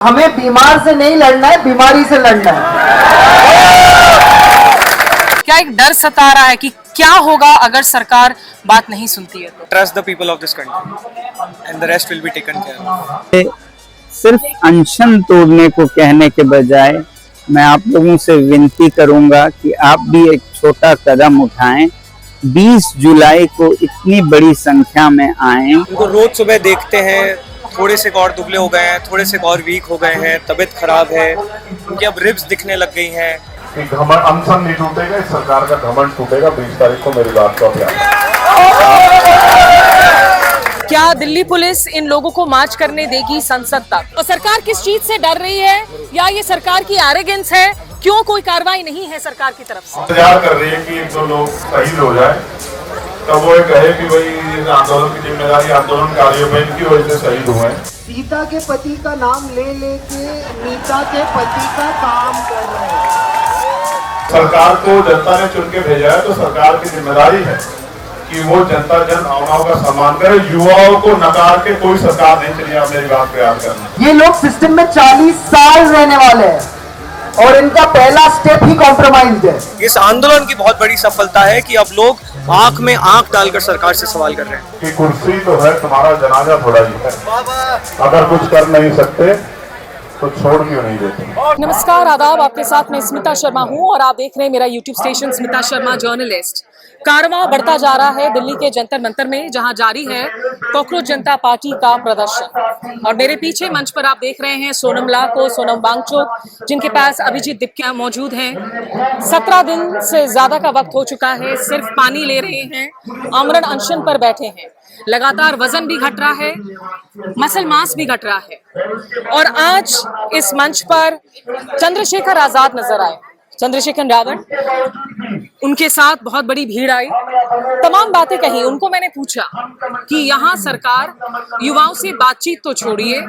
हमें बीमार से नहीं लड़ना है, बीमारी से लड़ना है। क्या एक डर सता रहा है कि क्या होगा अगर सरकार बात नहीं सुनती है तो? Trust the people of this country and the rest will be taken care of. सिर्फ अनशन तोड़ने को कहने के बजाय मैं आप लोगों से विनती करूंगा कि आप भी एक छोटा कदम उठाएं। 20 जुलाई को इतनी बड़ी संख्या में आएं। उनको रोज सुबह देखते हैं, थोड़े से और दुबले हो गए हैं, थोड़े से और वीक हो गए हैं, तबीयत खराब है, उनकी अब रिब्स दिखने लग गई हैं। घमंड अनशन नहीं टूटेगा, इस सरकार का घमंड टूटेगा। 20 तारीख को मेरी बात को अभियान। क्या दिल्ली पुलिस इन लोगों को मार्च करने देगी संसद तक? और सरकार किस चीज से डर रही है, या ये सरकार की एरोगेंस है? क्यों कोई कार्रवाई नहीं है सरकार की तरफ से? इंतजार कर रही है कि एक दो लोग शहीद हो जाए, तब वो कहे कि भाई इस आंदोलन की जिम्मेदारी आंदोलनकारियों में, इनकी वजह से शहीद हुए हैं। सीता के पति का नाम ले लेके नीता के पति का काम कर रहे हैं। सरकार को जनता ने चुन के भेजा है, तो सरकार की जिम्मेदारी है कि वो जनता जन भावनाओं का सम्मान करे। युवाओं को नकार के कोई सरकार नहीं चली। आप मेरी बात पे याद करना। ये लोग सिस्टम में 40 साल रहने वाले हैं और इनका पहला स्टेप ही कॉम्प्रोमाइज है। इस आंदोलन की बहुत बड़ी सफलता है कि अब लोग आंख में आंख डालकर सरकार से सवाल कर रहे हैं कि कुर्सी तो है, तुम्हारा जनाजा थोड़ा ही है। अगर कुछ कर नहीं सकते तो छोड़ क्यों नहीं देते। नमस्कार, आदाब। आपके साथ मैं स्मिता शर्मा हूं और आप देख रहे हैं मेरा YouTube station Smita Sharma journalist. कारवां बढ़ता जा रहा है दिल्ली के जंतर मंतर में, जहां जारी है कॉकरोच जनता पार्टी का प्रदर्शन। और मेरे पीछे मंच पर आप देख रहे हैं सोनम लाको, सोनम वांगचुक, जिनके पास अभिजीत दीपकिया मौजूद हैं। 17 दिन से ज्यादा का वक्त हो चुका है, सिर्फ पानी ले रहे हैं, आमरण अनशन पर बैठे हैं। लगातार वजन भी घट रहा है, मसल मास भी घट रहा है। और आज इस मंच पर चंद्रशेखर आजाद नजर आए, चंद्रशेखर रावत, उनके साथ बहुत बड़ी भीड़ आई, तमाम बातें कही। उनको मैंने पूछा कि यहाँ सरकार युवाओं से बातचीत तो छोड़िए,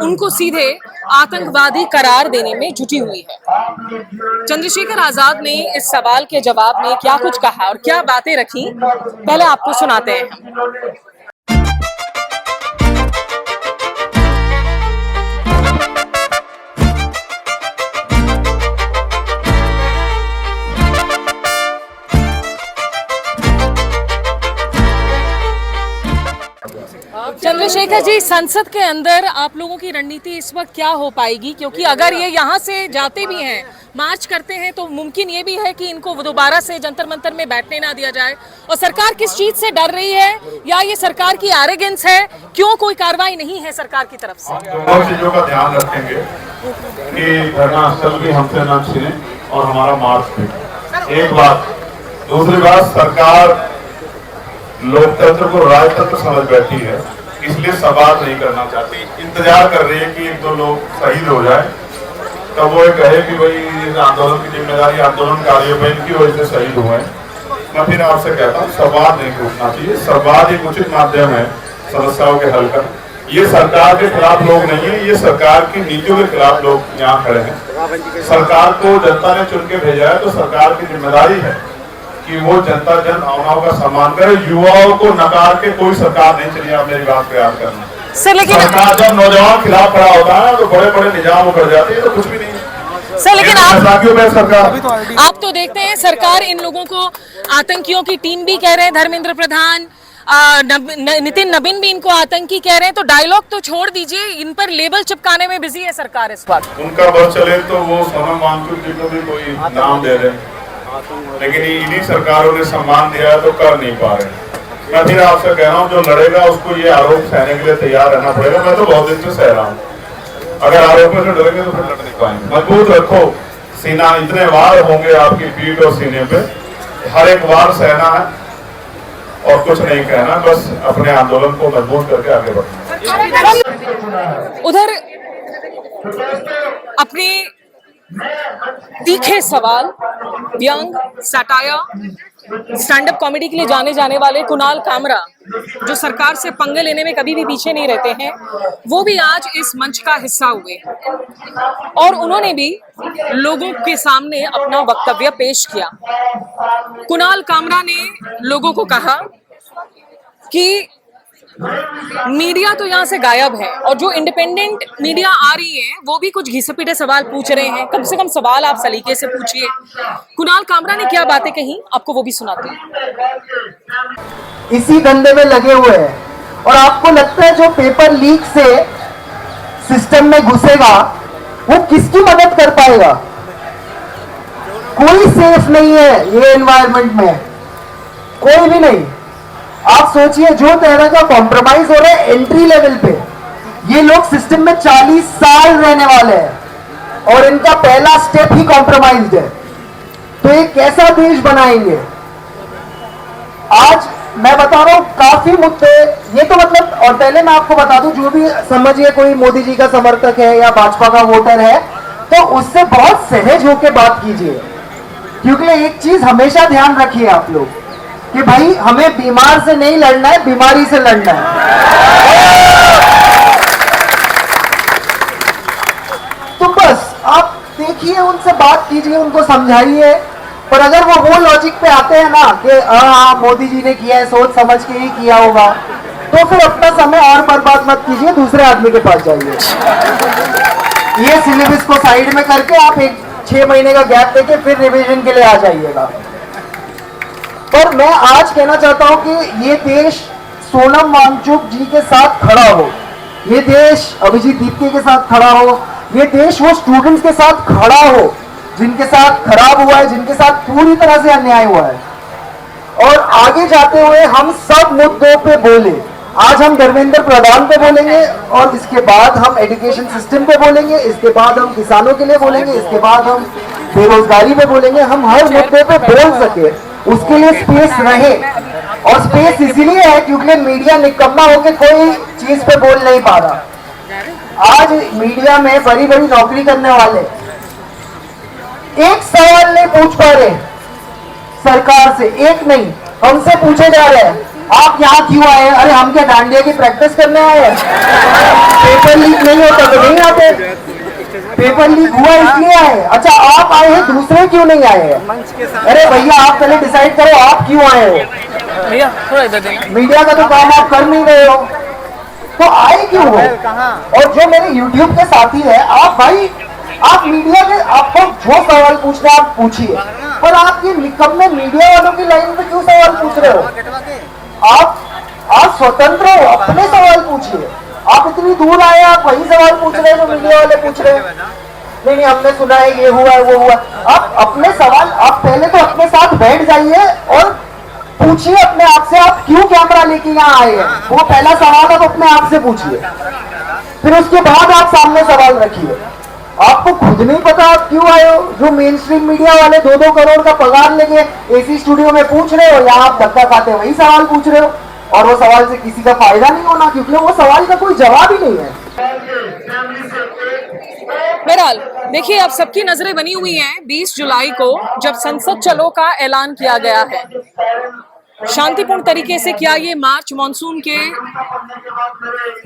उनको सीधे आतंकवादी करार देने में जुटी हुई है। चंद्रशेखर आजाद ने इस सवाल के जवाब में क्या कुछ कहा और क्या बातें रखी, पहले आपको सुनाते हैं हम। चंद्रशेखर जी, संसद के अंदर आप लोगों की रणनीति इस वक्त क्या हो पाएगी? क्योंकि अगर ये यहाँ से जाते भी हैं, मार्च करते हैं, तो मुमकिन ये भी है कि इनको दोबारा से जंतर मंतर में बैठने ना दिया जाए। और सरकार किस चीज से डर रही है, या ये सरकार की एरोगेंस है? क्यों कोई कार्रवाई नहीं है सरकार की तरफ से? दोनों चीजों का ध्यान रखेंगे कि धरना स्थल भी हमसे न छीने और हमारा मार्च भी। एक बात। दूसरी बात, सरकार लोकतंत्र को राजतंत्र समझ बैठी है, इसलिए सवाल नहीं करना चाहती। इंतजार कर रही है कि एक दो लोग शहीद हो जाए, तब वो कहे कि भाई इस आंदोलन की जिम्मेदारी आंदोलनकारियों में, इनकी वजह से शहीद हुए हैं। मैं फिर आपसे कहता हूँ, संवाद नहीं टूटना चाहिए। संवाद एक उचित माध्यम है समस्याओं के हल का। ये सरकार के खिलाफ लोग नहीं है, ये सरकार की नीतियों के खिलाफ लोग यहाँ खड़े हैं। सरकार को जनता ने चुन के भेजा है, तो सरकार की जिम्मेदारी है कि वो जनता जन भावनाओं का सम्मान करे। युवाओं को नकार के कोई सरकार नहीं चली। आप मेरी बात पे याद करना। सर, लेकिन सरकार जब नौजवान खिलाफ खड़ा होता है तो बड़े बड़े निजाम उभर जाते हैं, तो कुछ भी नहीं। सर, लेकिन सरकार आप तो देखते हैं, सरकार इन लोगों को आतंकियों की टीम भी कह रहे हैं, धर्मेंद्र प्रधान, नितिन नबीन भी इनको आतंकी कह रहे हैं। तो डायलॉग तो छोड़ दीजिए, इन पर लेबल चिपकाने में बिजी है सरकार इस वक्त। उनका बस चले तो वो सोनम वांगचुक जी को भी कोई नाम दे रहे, लेकिन इन्हीं सरकारों ने सम्मान दिया है तो कर नहीं पा रहे। मैं फिर आपसे कह रहा हूँ, जो लड़ेगा उसको ये आरोप सहने के लिए तैयार रहना पड़ेगा। मैं तो बहुत दिन से सह रहा हूँ। अगर आरोपों से डरेंगे तो फिर लड़ नहीं पाएंगे। मजबूत रखो सीना, इतने वार होंगे आपकी पीठ और सीने पे, हर एक वार सहना है और कुछ नहीं कहना, बस अपने आंदोलन को मजबूत करके आगे बढ़ना। उधर अपने तीखे सवाल, व्यंग, सटायर, स्टैंड अप कॉमेडी के लिए जाने जाने वाले कुणाल कामरा, जो सरकार से पंगे लेने में कभी भी पीछे नहीं रहते हैं, वो भी आज इस मंच का हिस्सा हुए और उन्होंने भी लोगों के सामने अपना वक्तव्य पेश किया। कुणाल कामरा ने लोगों को कहा कि मीडिया तो यहाँ से गायब है और जो इंडिपेंडेंट मीडिया आ रही है वो भी कुछ घिसे-पिटे सवाल पूछ रहे हैं। कम से कम सवाल आप सलीके से पूछिए। कुणाल कामरा ने क्या बातें कही, आपको वो भी सुनाते हैं। इसी धंधे में लगे हुए हैं और आपको लगता है जो पेपर लीक से सिस्टम में घुसेगा वो किसकी मदद कर पाएगा? कोई सेफ नहीं है ये एनवायरनमेंट में, कोई भी नहीं। आप सोचिए जो तरह का कॉम्प्रोमाइज हो रहा है एंट्री लेवल पे, ये लोग सिस्टम में 40 साल रहने वाले हैं और इनका पहला स्टेप ही कॉम्प्रोमाइज्ड है, तो ये कैसा देश बनाएंगे? आज मैं बता रहा हूं काफी मुद्दे ये तो मतलब, और पहले मैं आपको बता दूं जो भी समझिए कोई मोदी जी का समर्थक है या भाजपा का वोटर है तो उससे बहुत सहज होकर बात कीजिए, क्योंकि एक चीज हमेशा ध्यान रखिए आप लोग कि भाई हमें बीमार से नहीं लड़ना है, बीमारी से लड़ना है। तो बस आप देखिए, उनसे बात कीजिए, उनको समझाइए। पर अगर वो लॉजिक पे आते हैं ना कि हाँ मोदी जी ने किया है, सोच समझ के ही किया होगा, तो फिर अपना समय और बर्बाद मत कीजिए, दूसरे आदमी के पास जाइए। ये सिलेबस को साइड में करके आप 6 महीने का गैप देके फिर रिवीजन के लिए आ जाइएगा। पर मैं आज कहना चाहता हूं कि ये देश सोनम वांगचुक जी के साथ खड़ा हो, ये देश अभिजीत दीप्ति के साथ खड़ा हो, ये देश वो स्टूडेंट्स के साथ खड़ा हो जिनके साथ खराब हुआ है, जिनके साथ पूरी तरह से अन्याय हुआ है। और आगे जाते हुए हम सब मुद्दों पे बोले। आज हम धर्मेंद्र प्रधान पे बोलेंगे और इसके बाद हम एजुकेशन सिस्टम पे बोलेंगे, इसके बाद हम किसानों के लिए बोलेंगे, इसके बाद हम बेरोजगारी पे बोलेंगे। हम हर मुद्दे पे बोल सके, उसके लिए स्पेस रहे। और स्पेस इसीलिए है क्योंकि मीडिया निकम्मा होकर कोई चीज पे बोल नहीं पा रहा। आज मीडिया में बड़ी बड़ी नौकरी करने वाले एक सवाल नहीं पूछ पा रहे सरकार से, एक नहीं, हमसे पूछे जा रहे हैं आप यहाँ क्यों आए? अरे हम क्या डांडिया की प्रैक्टिस करने आए हैं? पेपर लीक नहीं होता तो नहीं आते, पेपर लीक हुआ इसलिए आए। अच्छा आप आए हैं, दूसरे क्यों नहीं आए हैं? अरे भैया आप पहले डिसाइड करो आप क्यों आए हो। भैया थोड़ा इधर देंगे। मीडिया का तो काम आप कर नहीं रहे हो, तो आए क्यों हो? और जो मेरे YouTube के साथी है, आप भाई आप मीडिया के, आपको जो सवाल पूछना आप पूछिए, पर आप ये निकम्मे मीडिया वालों की लाइन में क्यों सवाल पूछ रहे हो? आप स्वतंत्र हो, अपने सवाल पूछिए। आप इतनी दूर आए, आप वही सवाल पूछ रहे हैं जो मीडिया वाले पूछ रहे हैं। नहीं हमने सुना है ये हुआ है वो हुआ। आप अपने सवाल, आप पहले तो अपने साथ बैठ जाइए और पूछिए अपने आप से आप क्यों कैमरा लेके यहाँ आए हैं। वो पहला सवाल आप अपने आप से पूछिए, फिर उसके बाद आप सामने सवाल रखिए। आपको खुद नहीं पता आप क्यों आए हो। जो मेन स्ट्रीम मीडिया वाले 2-2 करोड़ का पगार लेके एसी स्टूडियो में पूछ रहे हो, यहाँ आप धक्का खाते वही सवाल पूछ रहे हो, और वो सवाल से किसी का फायदा नहीं होना, क्योंकि वो सवाल का कोई जवाब ही नहीं है। बहरहाल देखिए, अब सबकी नजरें बनी हुई हैं 20 जुलाई को, जब संसद चलो का ऐलान किया गया है। शांतिपूर्ण तरीके से क्या ये मार्च मॉनसून के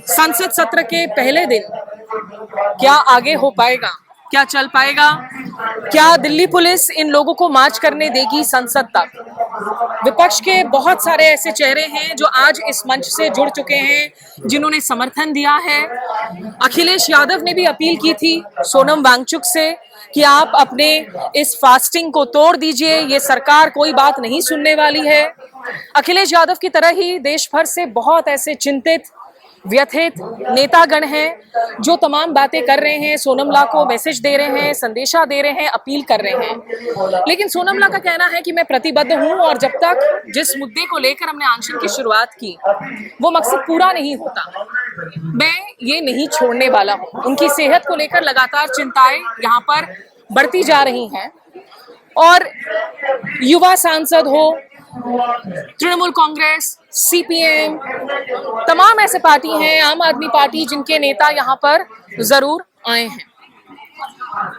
संसद सत्र के पहले दिन क्या आगे हो पाएगा, क्या चल पाएगा? क्या दिल्ली पुलिस इन लोगों को मार्च करने देगी संसद तक? विपक्ष के बहुत सारे ऐसे चेहरे हैं जो आज इस मंच से जुड़ चुके हैं, जिन्होंने समर्थन दिया है। अखिलेश यादव ने भी अपील की थी सोनम वांगचुक से कि आप अपने इस फास्टिंग को तोड़ दीजिए, ये सरकार कोई बात नहीं सुनने वाली है। अखिलेश यादव की तरह ही देश भर से बहुत ऐसे चिंतित, व्यथित नेतागण हैं जो तमाम बातें कर रहे हैं, सोनमला को मैसेज दे रहे हैं, संदेशा दे रहे हैं, अपील कर रहे हैं। लेकिन सोनमला का कहना है कि मैं प्रतिबद्ध हूं और जब तक जिस मुद्दे को लेकर हमने अनशन की शुरुआत की वो मकसद पूरा नहीं होता, मैं ये नहीं छोड़ने वाला हूं। उनकी सेहत को लेकर लगातार चिंताएं यहाँ पर बढ़ती जा रही हैं और युवा सांसद हो, तृणमूल कांग्रेस, सीपीएम, तमाम ऐसे पार्टी हैं, आम आदमी पार्टी, जिनके नेता यहाँ पर जरूर आए हैं।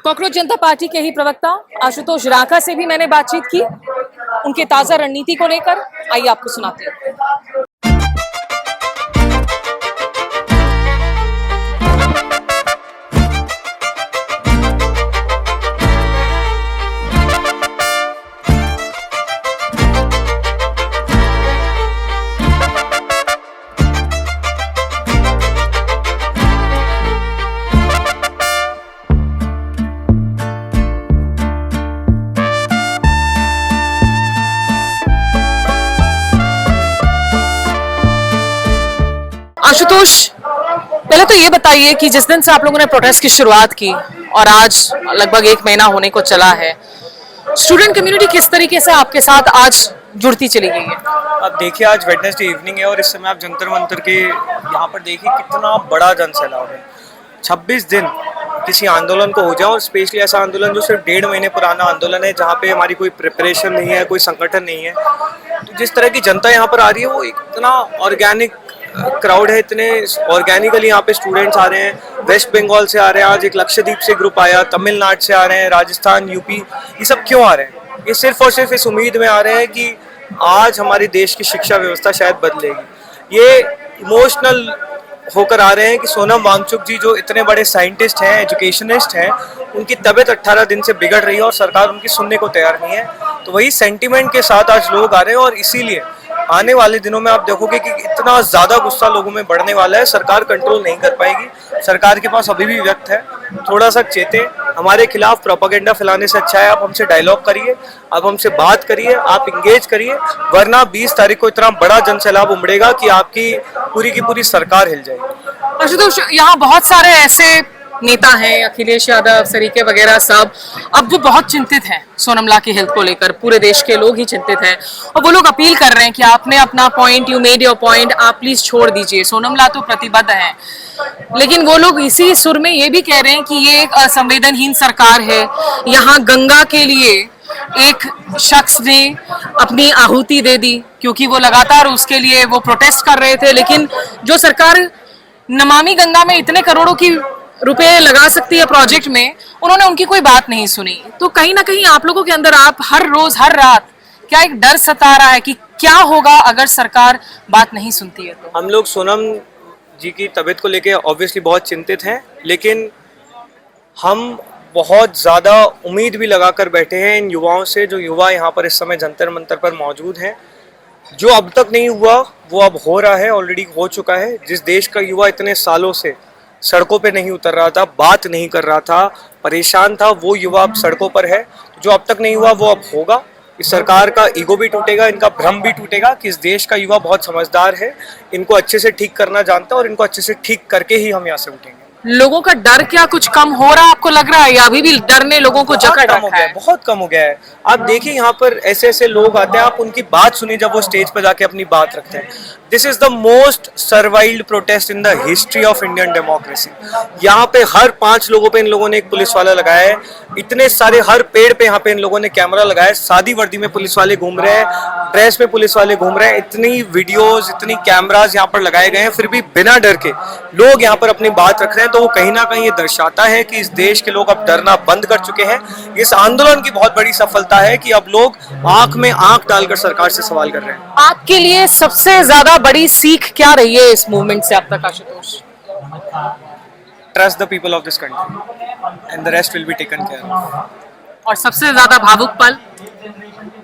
कॉकरोच जनता पार्टी के ही प्रवक्ता आशुतोष राका से भी मैंने बातचीत की उनके ताजा रणनीति को लेकर। आइए आपको सुनाते हैं। आशुतोष, पहले तो ये बताइए कि जिस दिन से आप लोगों ने प्रोटेस्ट की शुरुआत की और आज लगभग 1 महीना होने को चला है, स्टूडेंट कम्युनिटी किस तरीके से आपके साथ आज जुड़ती चली गई है? अब देखिए, आज वेडनेसडे इवनिंग है और इस समय आप जंतर मंतर के यहाँ पर देखिए कितना बड़ा जन सैलाब है। 26 दिन किसी आंदोलन को हो जाए, और स्पेशली ऐसा आंदोलन जो सिर्फ 1.5 महीने पुराना आंदोलन है, जहाँ पे हमारी कोई प्रिपरेशन नहीं है, कोई संगठन नहीं है। तो जिस तरह की जनता यहाँ पर आ रही है वो इतना ऑर्गेनिक क्राउड है, इतने ऑर्गेनिकली यहाँ पे स्टूडेंट्स आ रहे हैं। वेस्ट बंगाल से आ रहे हैं, आज एक लक्षद्वीप से ग्रुप आया, तमिलनाडु से आ रहे हैं, राजस्थान, यूपी, ये सब क्यों आ रहे हैं? ये सिर्फ और सिर्फ इस उम्मीद में आ रहे हैं कि आज हमारे देश की शिक्षा व्यवस्था शायद बदलेगी। ये इमोशनल होकर आ रहे हैं कि सोनम वांगचुक जी जो इतने बड़े साइंटिस्ट हैं, एजुकेशनिस्ट हैं, उनकी तबीयत 18 दिन से बिगड़ रही है और सरकार उनकी सुनने को तैयार नहीं है। तो वही सेंटीमेंट के साथ आज लोग आ रहे हैं, और इसीलिए आने वाले दिनों में आप देखोगे कि इतना ज़्यादा गुस्सा लोगों में बढ़ने वाला है। सरकार कंट्रोल नहीं कर पाएगी। सरकार के पास अभी भी वक्त है, थोड़ा सा चेते। हमारे खिलाफ प्रोपेगेंडा फैलाने से अच्छा है आप हमसे डायलॉग करिए, आप हमसे बात करिए, आप इंगेज करिए, वरना 20 तारीख को इतना बड़ा जन सैलाब उमड़ेगा कि आपकी पूरी की पूरी सरकार हिल जाएगी। आशुतोष, यहाँ बहुत सारे ऐसे नेता हैं, अखिलेश यादव, सरीके वगैरह सब, अब वो बहुत चिंतित हैं सोनमला की हेल्थ को लेकर। पूरे देश के लोग ही चिंतित हैं और वो लोग अपील कर रहे हैं कि आपने अपना point, you made your point, आप प्लीज छोड़ दीजिए। सोनमला तो प्रतिबद्ध है, लेकिन वो लोग इसी सुर में ये भी कह रहे हैं कि ये एक असंवेदनहीन सरकार है। यहाँ गंगा के लिए एक शख्स ने अपनी आहुति दे दी क्योंकि वो लगातार उसके लिए वो प्रोटेस्ट कर रहे थे, लेकिन जो सरकार नमामि गंगा में इतने करोड़ों की रुपए लगा सकती है प्रोजेक्ट में, उन्होंने उनकी कोई बात नहीं सुनी। तो कहीं ना कहीं आप लोगों के अंदर, आप हर रोज हर रात क्या एक डर सता रहा है कि क्या होगा अगर सरकार बात नहीं सुनती है? तो हम लोग सोनम जी की तबीयत को लेके ऑब्वियसली बहुत चिंतित हैं, लेकिन हम बहुत ज़्यादा उम्मीद भी लगा कर बैठे हैं इन युवाओं से, जो युवा यहाँ पर इस समय जंतर मंतर पर मौजूद हैं। जो अब तक नहीं हुआ वो अब हो रहा है, ऑलरेडी हो चुका है। जिस देश का युवा इतने सालों से सड़कों पे नहीं उतर रहा था, बात नहीं कर रहा था, परेशान था, वो युवा अब सड़कों पर है। जो अब तक नहीं हुआ वो अब होगा। इस सरकार का ईगो भी टूटेगा, इनका भ्रम भी टूटेगा कि इस देश का युवा बहुत समझदार है, इनको अच्छे से ठीक करना जानता है और इनको अच्छे से ठीक करके ही हम यहाँ से उठेंगे। लोगों का डर क्या कुछ कम हो रहा है आपको लग रहा है, या अभी भी डर ने लोगों को जकड़ रखा है? बहुत कम हो गया है। आप देखिए यहाँ पर ऐसे ऐसे लोग आते हैं, आप उनकी बात सुनिए जब वो स्टेज पर जाके अपनी बात रखते हैं। This is the most survived protest in the history of Indian democracy. यहाँ पे हर 5 लोगों पे इन लोगों ने एक पुलिस वाला लगाया है। इतने सारे हर पेड़ पे यहाँ पे इन लोगों ने कैमरा लगाया है। सादी वर्दी में पुलिस वाले घूम रहे हैं, ड्रेस में पुलिस वाले घूम रहे हैं। इतनी वीडियोस, इतनी कैमरास यहाँ पर लगाए गए हैं, फिर भी बिना डर के लोग यहाँ पर अपनी बात रख रहे हैं। तो वो कहीं ना कहीं ये दर्शाता है कि इस देश के लोग अब डरना बंद कर चुके हैं। इस आंदोलन की बहुत बड़ी सफलता है कि अब लोग आंख में आंख डालकर सरकार से सवाल कर रहे हैं। आपके लिए सबसे ज्यादा बड़ी सीख क्या रही है इस मूवमेंट से अब तक Ashutosh? Trust the people of this country and the rest will be taken care of. और सबसे ज्यादा भावुक पल?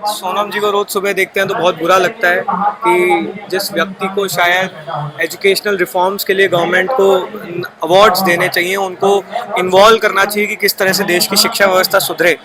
सोनम जी को रोज सुबह देखते हैं तो बहुत बुरा लगता है कि जिस व्यक्ति को शायद एजुकेशनल रिफॉर्म्स के लिए गवर्नमेंट को अवार्ड्स देने चाहिए, उनको इन्वॉल्व करना चाहिए कि किस तरह से देश की शिक्षा व्यवस्था सुधरे,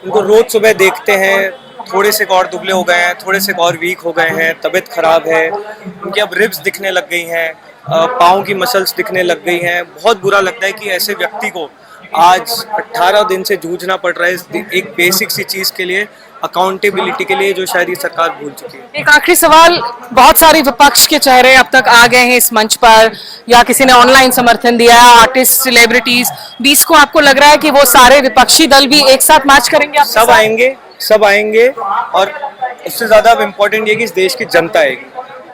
उनको रोज सुबह देखते हैं। थोड़े से और दुबले हो गए हैं, थोड़े से और वीक हो गए हैं, तबीयत खराब है, उनकी अब रिब्स दिखने लग गई हैं, पाँव की मसल्स दिखने लग गई हैं। बहुत बुरा लगता है कि ऐसे व्यक्ति को आज 18 दिन से जूझना पड़ रहा है एक बेसिक सी चीज़ के लिए, अकाउंटेबिलिटी के लिए, जो शायद ये सरकार भूल चुकी है। एक आखिरी सवाल, बहुत सारे विपक्ष के चेहरे अब तक आ गए हैं इस मंच पर, या किसी ने ऑनलाइन समर्थन दिया है, आर्टिस्ट, सेलिब्रिटीज, 20 को आपको लग रहा है कि वो सारे विपक्षी दल भी एक साथ मार्च करेंगे? आप सब आएंगे, सब आएंगे, और उससे ज्यादा इम्पोर्टेंट ये कि इस देश की जनता आएगी,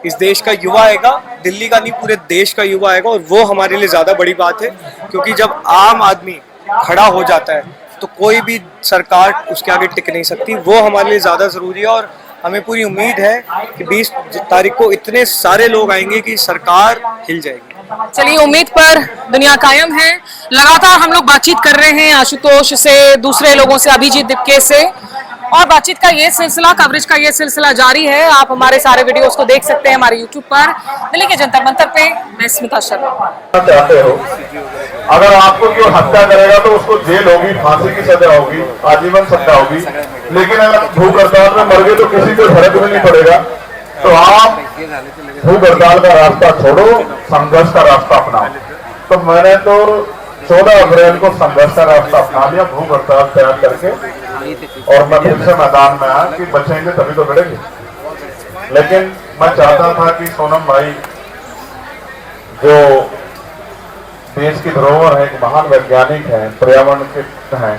इस देश का युवा आएगा, दिल्ली का नहीं पूरे देश का युवा आएगा, और वो हमारे लिए ज्यादा बड़ी बात है। क्योंकि जब आम आदमी खड़ा हो जाता है तो कोई भी सरकार उसके आगे टिक नहीं सकती। वो हमारे लिए ज्यादा जरूरी है, और हमें पूरी उम्मीद है कि 20 तारीख को इतने सारे लोग आएंगे कि सरकार हिल जाएगी। चलिए, उम्मीद पर दुनिया कायम है। लगातार हम लोग बातचीत कर रहे हैं आशुतोष से, दूसरे लोगों से, अभिजीत दिपके से, और बातचीत का ये सिलसिला, कवरेज का ये सिलसिला जारी है। आप हमारे सारे वीडियोस को देख सकते हैं हमारे YouTube पर। दिल्ली के जंतर मंतर पे मैं स्मिता शर्मा। चाहते हो, अगर आपको कोई हत्या करेगा तो उसको जेल होगी, फांसी की सजा होगी, आजीवन सजा होगी, लेकिन अगर भूख हड़ताल में मर गए तो किसी को फर्क भी नहीं पड़ेगा। तो आप भूख हड़ताल का रास्ता छोड़ो, संघर्ष का रास्ता अपनाओ। तो मैंने तो 14 अप्रैल को संघर्ष का रास्ता अपना लिया, भूख हड़ताल तैयार करके, और मैं फिर से मैदान में आया कि बचेंगे तभी तो लड़ेंगे। लेकिन मैं चाहता था कि सोनम भाई जो देश की धरोहर है, एक महान वैज्ञानिक है, पर्यावरण के हैं,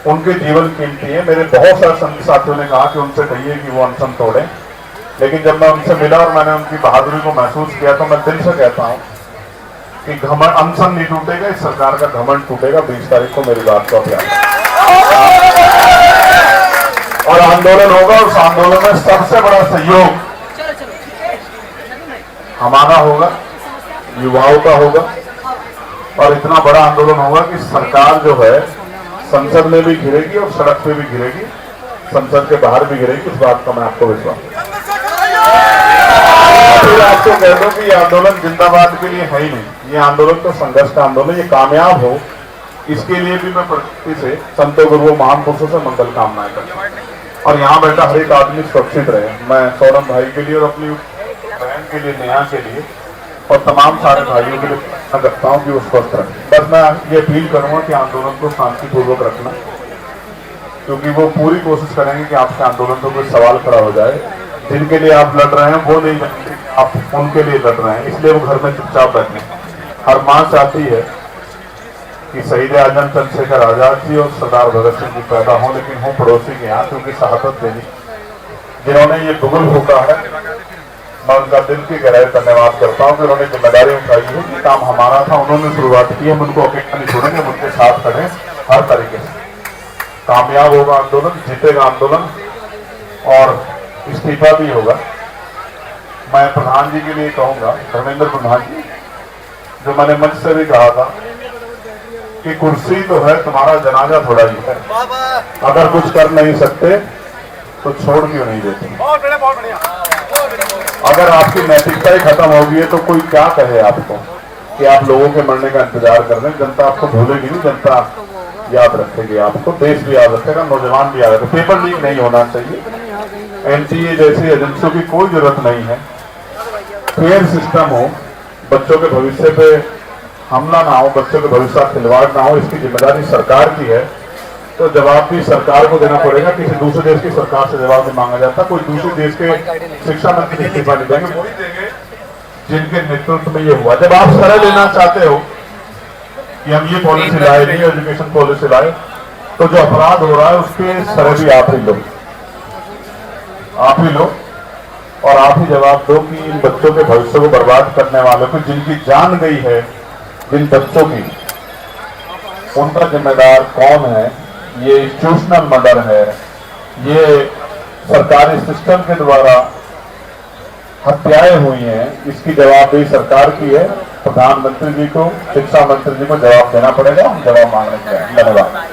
उनके जीवन कीमती है। मेरे बहुत सारे संगी साथियों ने कहा कि उनसे कहिए कि वो अनशन तोड़े, लेकिन जब मैं उनसे मिला और मैंने उनकी बहादुरी को महसूस किया तो मैं दिल से कहता हूं कि घमंड, अनशन नहीं टूटेगा, इस सरकार का घमंड टूटेगा। 20 तारीख को मेरी बात को अभियान और आंदोलन होगा। उस आंदोलन में सबसे बड़ा सहयोग हमारा होगा, युवाओं का होगा, और इतना बड़ा आंदोलन होगा कि सरकार जो है संसद में भी घिरेगी और सड़क पे भी घिरेगी, संसद के बाहर भी गिरेगी। इस बात का मैं आपको विश्वास फिर आपको कह दो कि ये आंदोलन जिंदाबाद के लिए है ही नहीं, ये आंदोलन तो संघर्ष का आंदोलन, ये कामयाब हो इसके लिए भी मैं प्रकृति से संतों गुरुओं महान पुरुषों से मंगल कामनाएं करता हूँ। और यहाँ बैठा हर एक आदमी सुरक्षित रहे। मैं सोनम भाई के लिए और अपनी बहन के लिए, नेहा के लिए और तमाम सारे भाइयों के लिए प्रार्थना करता हूँ कि वो स्वस्थ रहे। बस मैं ये अपील करूंगा कि आंदोलन को शांतिपूर्वक रखना, क्योंकि वो पूरी कोशिश करेंगे कि आपके आंदोलन पर कोई सवाल खड़ा हो जाए। जिनके लिए आप लड़ रहे हैं वो नहीं जानते आप उनके लिए लड़ रहे हैं, इसलिए वो घर में चुपचाप बैठे। हर मां चाहती है कि शहीद आजम चंद्रशेखर आजाद जी और सरदार भगत सिंह जी पैदा हों, लेकिन हो पड़ोसी के यहाँ, क्योंकि शहादत देनी जिन्होंने ये बुगुल फूका है, मैं उनका दिल की गहराई धन्यवाद करता हूँ कि उन्होंने जिम्मेदारी उठाई है। ये काम हमारा था, उन्होंने शुरुआत की, हम उनको अकेला नहीं छोड़ेंगे, हम उनके साथ खड़े हर तरीके से। कामयाब होगा आंदोलन, जीतेगा आंदोलन और इस्तीफा भी होगा। मैं प्रधान जी के लिए कहूंगा, धर्मेंद्र प्रधान जी, जो मैंने मंच से भी कहा था कि कुर्सी तो है, तुम्हारा जनाजा थोड़ा ही है। अगर कुछ कर नहीं सकते तो छोड़ क्यों नहीं देते। अगर आपकी नैतिकता ही खत्म होगी है तो कोई क्या कहे आपको कि आप लोगों के मरने का इंतजार कर रहे हैं। जनता आपको भूलेगी नहीं, जनता याद रखेगी आपको, देश भी याद रखेगा, नौजवान भी याद रखेगा। पेपर लीक नहीं होना चाहिए, एनटीए जैसी एजेंसियों की कोई जरूरत नहीं है। फेयर सिस्टम हो, बच्चों के भविष्य पे हमला ना हो, बच्चों के भविष्य का खिलवाड़ ना हो, इसकी जिम्मेदारी सरकार की है। तो जवाब भी सरकार को देना पड़ेगा। किसी दूसरे देश की सरकार से जवाब नहीं मांगा जाता। कोई दूसरे देश के शिक्षा मंत्री इस्तीफा नहीं देंगे, वही देंगे जिनके नेतृत्व में ये हुआ। जब आप सरह लेना चाहते हो कि हम ये पॉलिसी लाए, नहीं एजुकेशन पॉलिसी लाए, तो जो अपराध हो रहा है उसके सरह भी आप ही लो, आप ही लो और आप ही जवाब दो कि इन बच्चों के भविष्य को बर्बाद करने वालों को, जिनकी जान गई है, जिन बच्चों की, उनका जिम्मेदार कौन है। ये इंस्टीट्यूशनल मर्डर है, ये सरकारी सिस्टम के द्वारा हत्याएं हुई हैं, इसकी जवाबदेही सरकार की है। प्रधानमंत्री जी को, शिक्षा मंत्री जी को जवाब देना पड़ेगा। हम जवाब मांगने के लिए धन्यवाद।